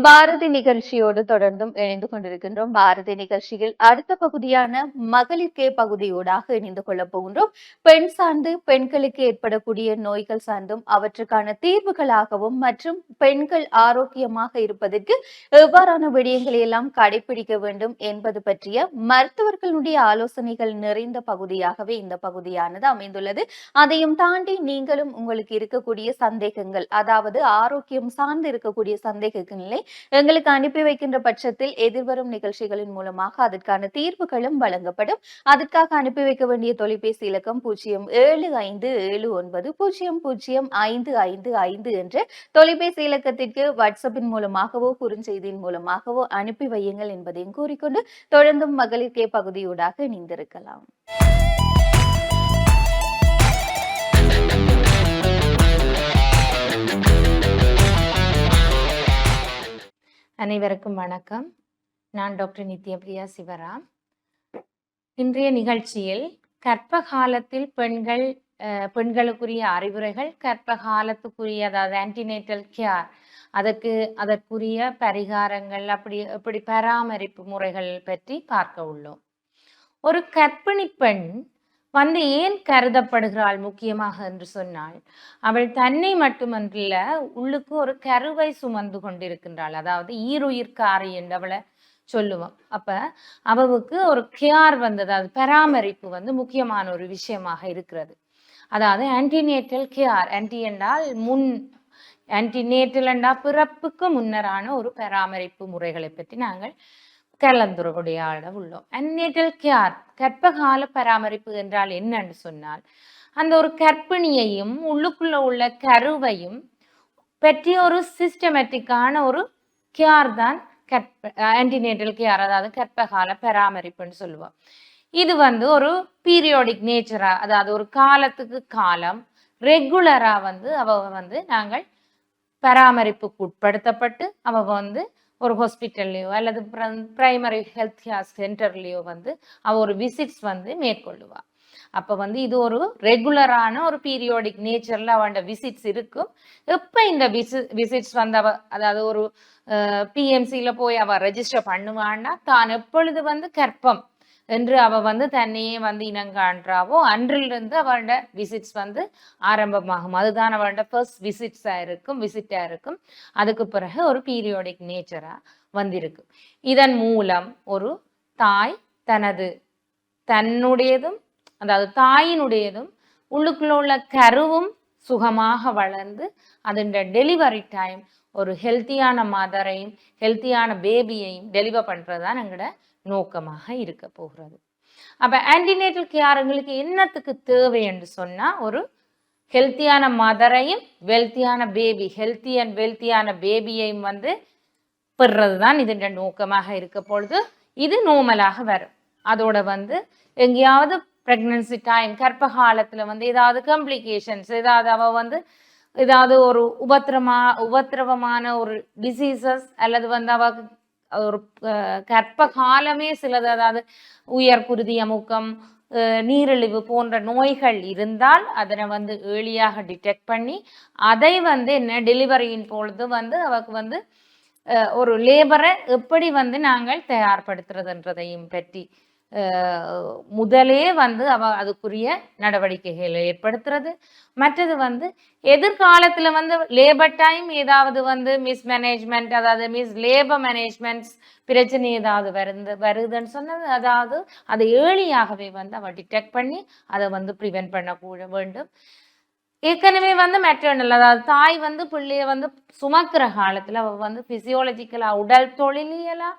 பாரதி நிகழ்ச்சியோடு தொடர்ந்தும் இணைந்து கொண்டிருக்கின்றோம். பாரதி நிகழ்ச்சியில் அடுத்த பகுதியான மகளிர்கே பகுதியோடாக இணைந்து கொள்ளப் போகின்றோம். பெண் சார்ந்து பெண்களுக்கு ஏற்படக்கூடிய நோய்கள் சார்ந்தும் அவற்றுக்கான தீர்வுகளாகவும் மற்றும் பெண்கள் ஆரோக்கியமாக இருப்பதற்கு எவ்வாறான விடயங்களை எல்லாம் கடைபிடிக்க வேண்டும் என்பது பற்றிய மருத்துவர்களுடைய ஆலோசனைகள் நிறைந்த பகுதியாகவே இந்த பகுதியானது அமைந்துள்ளது. அதையும் தாண்டி நீங்களும் உங்களுக்கு இருக்கக்கூடிய சந்தேகங்கள், அதாவது ஆரோக்கியம் சார்ந்து இருக்கக்கூடிய சந்தேகங்களை எங்களுக்கு அனுப்பி வைக்கின்ற பட்சத்தில் எதிர்வரும் நிகழ்ச்சிகளின் மூலமாக அதற்கான தீர்வுகளும் வழங்கப்படும். அதற்காக அனுப்பி வைக்க வேண்டிய தொலைபேசி இலக்கம் 0757100555 என்ற தொலைபேசி இலக்கத்திற்கு வாட்ஸ்அப்பின் மூலமாகவோ குறுஞ்செய்தியின் மூலமாகவோ அனுப்பி வையுங்கள் என்பதையும் கூறிக்கொண்டு தொடர்ந்தும் மகளிர் கே பகுதியூடாக இணைந்திருக்கலாம். அனைவருக்கும் வணக்கம். நான் டாக்டர் நித்யபிரியா சிவராம். இன்றைய நிகழ்ச்சியில் கர்ப்ப காலத்தில் பெண்களுக்குரிய அறிவுரைகள், கர்ப்ப காலத்துக்குரிய அதாவது ஆன்டினேட்டல் கேர், அதற்குரிய பரிகாரங்கள், எப்படி பராமரிப்பு முறைகள் பற்றி பார்க்க உள்ளோம். ஒரு கர்ப்பிணி பெண் ஏன் கருதப்படுகிறாள் முக்கியமாக என்று சொன்னால், அவள் தன்னை மட்டுமன்றல்ல, உள்ளுக்கு ஒரு கருவை சுமந்து கொண்டிருக்கின்றாள். அதாவது ஈருயிர்காரி என்று அவளை சொல்லுவோம். அப்ப அவளுக்கு ஒரு கேர் அதாவது பராமரிப்பு முக்கியமான ஒரு விஷயமாக இருக்கிறது. அதாவது ஆன்டினேட்டல் கேர், ஆன்டி என்றால் முன், ஆன்டினேட்டல் என்றால் பிறப்புக்கு முன்னரான ஒரு பராமரிப்பு முறைகளை பற்றி நாங்கள் கலந்துரையாட உள்ளோம். ஆன்டினேட்டல் கேர், கர்ப்பகால பராமரிப்பு என்றால் என்னன்னு சொன்னால், அந்த ஒரு கர்ப்பிணியையும் உள்ளுக்குள்ள உள்ள கருவையும் பற்றி ஒரு சிஸ்டமேட்டிக்கான ஒரு கேர் தான் ஆன்டினேட்டல் கேர், அதாவது கர்ப்பகால பராமரிப்புன்னு சொல்லுவோம். இது ஒரு பீரியோடிக் நேச்சரா, அதாவது ஒரு காலத்துக்கு காலம் ரெகுலரா அவ நாங்கள் பராமரிப்புக்கு உட்படுத்தப்பட்டு அவ ஒரு ஹாஸ்பிட்டல்லையோ அல்லது பிரைமரி ஹெல்த் கேர் சென்டர்லையோ அவ ஒரு விசிட்ஸ் மேற்கொள்ளுவா. அப்ப இது ஒரு ரெகுலரான ஒரு பீரியோடிக் நேச்சர்ல அவன் விசிட்ஸ் இருக்கும். எப்ப இந்த விசிட்ஸ் அவ அதாவது ஒரு பிஎம்சியில போய் அவ ரெஜிஸ்டர் பண்ணுவான்னா, தான் எப்பொழுது கர்ப்பம் என்று அவ தன்னையே இனங்காண்றாவோ அன்றிலிருந்து அவளோட விசிட்ஸ் ஆரம்பமாகும். அதுதான் அவளோட ஃபர்ஸ்ட் விசிட்டா இருக்கும். அதுக்கு பிறகு ஒரு பீரியோடிக் நேச்சரா வந்திருக்கு. இதன் மூலம் ஒரு தாய் தன்னுடையதும் அதாவது தாயினுடையதும் உள்ளுக்குள்ள உள்ள கருவும் சுகமாக வளர்ந்து அதன் டெலிவரி டைம் ஒரு ஹெல்த்தியான மதரையும் ஹெல்த்தியான பேபியையும் டெலிவர் பண்றதுதான் எங்களோட நோக்கமாக இருக்க போகிறது. அப்ப ஆன்டினேட்டல் கேருங்களுக்கு என்னத்துக்கு தேவை என்று சொன்னா, ஒரு ஹெல்த்தியான மதரையும் வெல்த்தியான பேபி, ஹெல்த்தி அண்ட் வெல்த்தியான பேபியையும் பெறுறதுதான் இதன் நோக்கமாக இருக்க பொழுது இது நோமலாக வரும். அதோட எங்கேயாவது பிரெக்னன்சி டைம், கர்ப்ப காலத்துல ஏதாவது காம்ப்ளிகேஷன்ஸ், ஏதாவது அவ ஏதாவது ஒரு உபத்திரவமான ஒரு டிசீசஸ் அல்லது அவ ஒரு கர்ப்ப காலமே சிலது, அதாவது உயர் குருதி அமுக்கம், நீரிழிவு போன்ற நோய்கள் இருந்தால் அதனை ஏர்லியாக டிடெக்ட் பண்ணி அதை என்ன டெலிவரியின் பொழுது அவக்கு ஒரு லேபரை எப்படி நாங்கள் தயார்படுத்துறதுன்றதையும் பற்றி முதலே அவ அதுக்குரிய நடவடிக்கைகளை ஏற்படுத்துறது. மற்றது எதிர்காலத்துல லேபர் டைம் ஏதாவது மிஸ்மேனேஜ்மெண்ட், அதாவது லேபர் மேனேஜ்மெண்ட்ஸ் பிரச்சனை ஏதாவது வருதுன்னு சொன்னது, அதாவது அதை ஏர்லியாகவே அவ டிடெக்ட் பண்ணி அதை ப்ரிவென்ட் பண்ண வேண்டும். ஏற்கனவே மெட்டர்னல், அதாவது தாய் பிள்ளைய சுமக்கிற காலத்துல அவ பிசியோலஜிக்கலா, உடல் தொழிலியலா,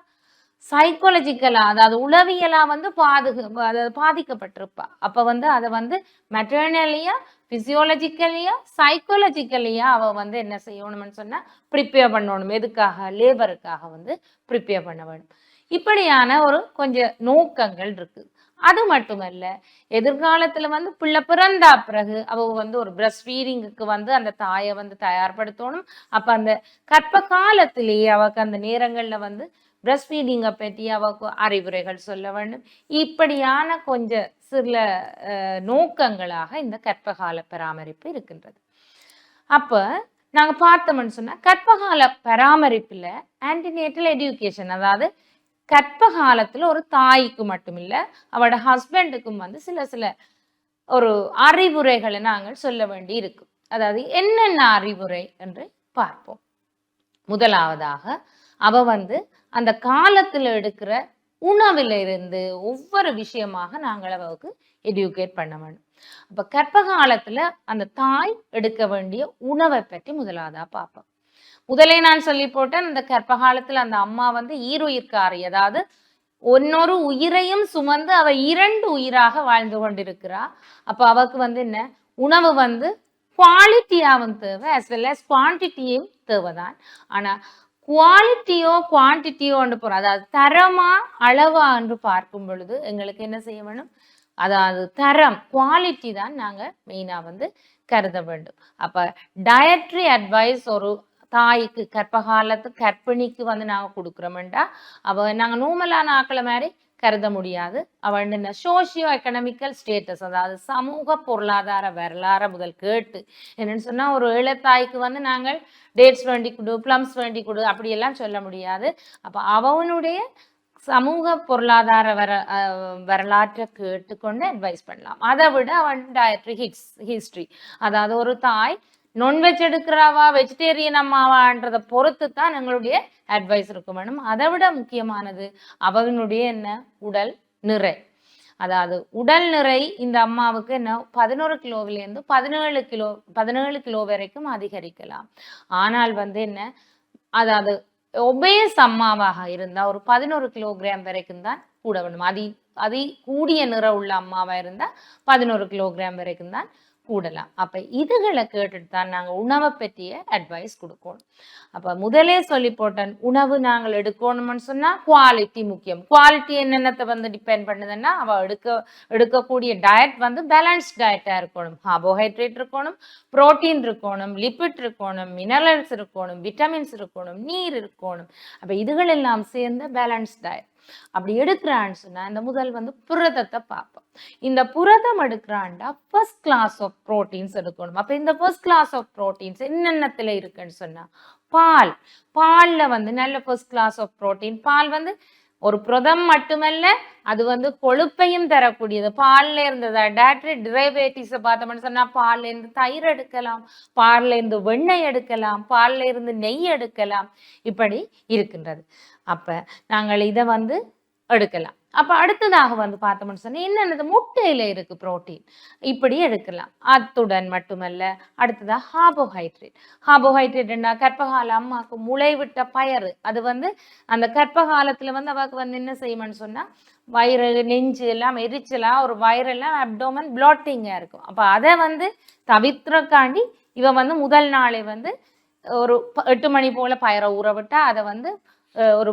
சைக்காலஜிக்கலா, அதாவது உளவியலா பாதிக்கப்பட்டிருப்பா. அப்ப அதை மெட்டர்னலியா, பிசியோலஜிக்கலியா, சைக்காலஜிக்கலியா அவ என்ன செய்யணும்னு சொன்னா ப்ரிப்பேர் பண்ணணும். எதுக்காக? லேபருக்காக ப்ரிப்பேர் பண்ண வேண்டும். இப்படியான ஒரு கொஞ்சம் நோக்கங்கள் இருக்கு. அது மட்டுமல்ல, எதிர்காலத்துல பிள்ளை பிறந்தா பிறகு அவ ஒரு பிரஸ்ட் ஃபீடிங்குக்கு அந்த தாயை தயார்படுத்தணும். அப்ப அந்த கர்ப்ப காலத்திலேயே அவக்கு அந்த நேரங்கள்ல பிரஸ்ட் ஃபீடிங்கை பற்றி அவக்கு அறிவுரைகள் சொல்ல வேண்டும். இப்படியான கொஞ்சம் சில நோக்கங்களாக இந்த கர்ப்பகால பராமரிப்பு இருக்கின்றது. அப்ப நாங்க பார்த்தோம்னு சொன்னா கர்ப்பகால பராமரிப்புல ஆன்டினேட்டல் எஜுகேஷன், அதாவது கர்ப்ப காலத்துல ஒரு தாய்க்கு மட்டும் இல்ல அவட ஹஸ்பண்டுக்கும் வந்து சில ஒரு அறிவுரைகளை நாங்கள் சொல்ல வேண்டி இருக்கும். அதாவது என்னென்ன அறிவுரை என்று பார்ப்போம். முதலாவதாக அவ வந்து அந்த காலத்துல எடுக்கிற உணவில இருந்து ஒவ்வொரு விஷயமாக நாங்கள் அவளுக்கு எடியூகேட் பண்ண வேண்டும். அப்ப கர்ப்ப காலத்துல அந்த தாய் எடுக்க வேண்டிய உணவை பற்றி முதலாவதா பார்ப்போம். முதலே நான் சொல்லி போட்டேன், அந்த கர்ப்ப காலத்துல அந்த அம்மா வந்து ஈருயிர்காரி, அதாவது ஒன்னொரு உயிரையும் சுமந்து அவ 2 உயிராக வாழ்ந்து கொண்டிருக்கிறா. அப்ப அவக்கு வந்து என்ன உணவு வந்து குவாலிட்டியாவும் தேவை, as well as குவான்டிட்டியும் தேவைதான். ஆனா குவாலிட்டியோ குவான்டிட்டியோ போறோம், அதாவது தரமா அளவா என்று பார்க்கும் பொழுது எங்களுக்கு என்ன செய்ய வேணும், அதாவது தரம் குவாலிட்டி தான் நாங்க மெயினா வந்து கருத வேண்டும். அப்ப டயட்ரி அட்வைஸ் ஒரு தாய்க்கு கர்ப்பகாலத்து கர்ப்பிணிக்கு வந்து நாங்க கொடுக்குறோம்டா அவ நாங்க நோமலான ஆக்களை மாதிரி கருத முடியாது. அவ என்ன சோசியோ எக்கனாமிக்கல் ஸ்டேட்டஸ், அதாவது சமூக பொருளாதார வரலாறு முதல் கேட்டு என்னன்னு சொன்னா ஒரு இளத்தாய்க்கு வந்து நாங்கள் டேட்ஸ் வேண்டி கொடு, பிளம்ஸ் வேண்டி கொடு அப்படியெல்லாம் சொல்ல முடியாது. அப்ப அவனுடைய சமூக பொருளாதார வரலாற்றை கேட்டுக்கொண்டு அட்வைஸ் பண்ணலாம். அதை விட அவன் டயட்ரி ஹிஸ்டரி, அதாவது ஒரு தாய் நான்வெஜ் எடுக்கிறவா வெஜிடேரியன் அம்மாவான்றதை பொறுத்து தான் எங்களுடைய அட்வைஸ் இருக்கும் வேணும். அதை விட முக்கியமானது அவனுடைய என்ன உடல் நிறை, அதாவது உடல் நிறை இந்த அம்மாவுக்கு என்ன 11 கிலோவிலேருந்து 17 கிலோ வரைக்கும் அதிகரிக்கலாம். ஆனால் வந்து என்ன, அதாவது ஒபேஸ் அம்மாவாக இருந்தா ஒரு 11 கிலோகிராம் வரைக்கும் தான் கூட வேணும். அதி கூடிய நிற உள்ள அம்மாவா இருந்தா 11 கிலோகிராம் வரைக்கும் தான் கூடலாம். அப்ப இதுகளை கேட்டுட்டு தான் நாங்க உணவை பற்றிய அட்வைஸ் கொடுக்கணும். அப்ப முதலே சொல்லி போட்டேன், உணவு நாங்கள் எடுக்கணும்னு சொன்னா குவாலிட்டி முக்கியம். குவாலிட்டி என்னென்னத்தை வந்து டிபெண்ட் பண்ணுதுன்னா அவ எடுக்கக்கூடிய டயட் வந்து பேலன்ஸ் டயட்டா இருக்கணும். கார்போஹைட்ரேட் இருக்கணும், புரோட்டீன் இருக்கணும், லிபிட் இருக்கணும், மினரல்ஸ் இருக்கணும், விட்டமின்ஸ் இருக்கணும், நீர் இருக்கணும். அப்ப இதுகள் எல்லாம் சேர்ந்த பேலன்ஸ் டயட். அப்படி எடுக்கிறான்னு சொன்னா இந்த முதல் வந்து புரதத்தை பார்ப்போம். இந்த புரதம் எடுக்கிறான்டா ஃபர்ஸ்ட் கிளாஸ் ஆஃப் புரோட்டீன்ஸ் எடுக்கணும். அப்ப இந்த ஃபர்ஸ்ட் கிளாஸ் ஆஃப் புரோட்டீன்ஸ் என்னென்னத்துல இருக்குன்னு சொன்னா பால்ல வந்து நல்ல ஃபர்ஸ்ட் கிளாஸ் ஆஃப் புரோட்டீன். பால் வந்து ஒரு புரதம் மட்டுமல்ல, அது வந்து கொழுப்பையும் தரக்கூடியது. பால்ல இருந்ததா டேட்ரி டிரைவேட்டிவ்ஸை பார்த்தோம்னு சொன்னா பால்ல இருந்து தயிர் எடுக்கலாம், பால்ல இருந்து வெண்ணெய் எடுக்கலாம், பால்ல இருந்து நெய் எடுக்கலாம், இப்படி இருக்கின்றது. அப்ப நாங்கள் இதை வந்து எடுக்கலாம். அப்ப அடுத்ததாக வந்து பார்த்தோம்னு சொன்னா என்னென்னது முட்டையில இருக்கு புரோட்டீன், இப்படி எடுக்கலாம். அத்துடன் மட்டுமல்ல, அடுத்ததா கார்போஹைட்ரேட்னா கர்ப்பகால அம்மாவுக்கு முளைவிட்ட பயறு, அது வந்து அந்த கர்ப்பகாலத்துல வந்து அவருக்கு வந்து என்ன செய்யும்னு சொன்னா வயிறு நெஞ்சு எல்லாம் எரிச்சலா ஒரு வயிறெல்லாம் அப்டோமன் பிளாட்டிங்கா இருக்கும். அப்ப அதை வந்து தவிர்க்கிறக்காண்டி இவ வந்து முதல் நாளே வந்து ஒரு 8 மணி போல பயரை ஊற விட்டா அதை வந்து ஒரு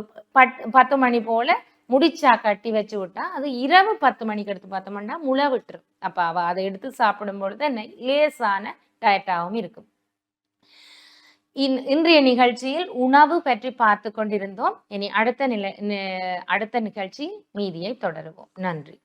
10 மணி போல முடிச்சா கட்டி வச்சு விட்டா அது இரவு 10 மணிக்கு எடுத்து பார்த்தோம்னா முளை விட்டுரும். அப்ப அவ அதை எடுத்து சாப்பிடும் பொழுது லேசான டயட்டாகவும் இருக்கும். இன்றைய நிகழ்ச்சியில் உணவு பற்றி பார்த்து கொண்டிருந்தோம். இனி அடுத்த நிகழ்ச்சி மீதியை தொடருவோம். நன்றி.